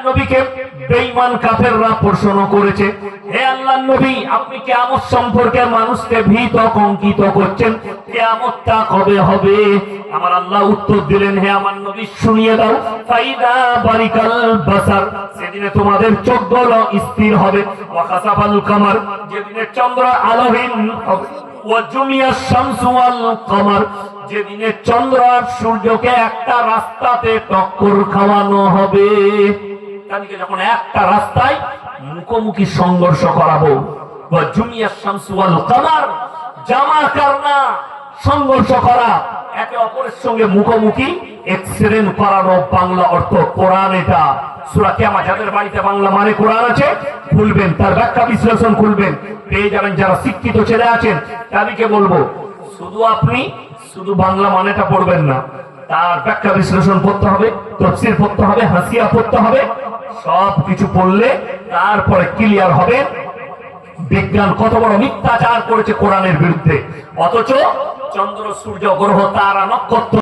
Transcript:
নবীকে বেঈমান কাফেররা প্রশ্ন করেছে, হে আল্লাহর নবী, আপনি কিয়ামত সম্পর্কে মানুষকে ভীত কঙ্কিত করছেন, কিয়ামতটা কবে হবে? আমার আল্লাহ উত্তর দিলেন, হে আমার নবী শুনিয়ে দাও, ফাইদা বারিকাল বাসার, সেদিনে তোমাদের চোখগুলো স্থির হবে, ওয়া খাসাফাল কামার, যেদিনে চন্দ্র আলোহীন হবে, ওয়া জুমিয়াশ শামসু ওয়াল কামার, যেদিনে চন্দ্র আর সূর্যকে একটা রাস্তাতে টক্কর খাওয়ানো হবে। তাদেরকে যখন একটা রাস্তায় মুখোমুখি সংঘর্ষ করাবো, ওয়া জুমিয়াশ শামসু ওয়াল কামার, জামা কারনা সংঘর্ষ করা, একে অপরের সঙ্গে মুখোমুখি এক্সিডেন্ট করানো, বাংলা অর্থ কোরআন। এটা সূরা কিয়ামত, যাদের বাড়িতে বাংলা মানে কোরআন আছে খুলবেন, তার ব্যাখ্যা বিশ্লেষণ খুলবেন, পেয়ে যাবেন। যারা শিক্ষিত ছেলে আছেন তাদেরকে বলবো, শুধু আপনি শুধু বাংলা মানেটা পড়বেন না, তার ব্যাখ্যা বিশ্লেষণ পড়তে হবে, তাফসীর পড়তে হবে, হাসিয়া পড়তে হবে। সব কিছু পড়লে তারপরে ক্লিয়ার হবে বিজ্ঞান কত বড় মিথ্যাচার করেছে কোরআনের বিরুদ্ধে। অথচ চন্দ্র, সূর্য, গ্রহ, তারা, নক্ষত্র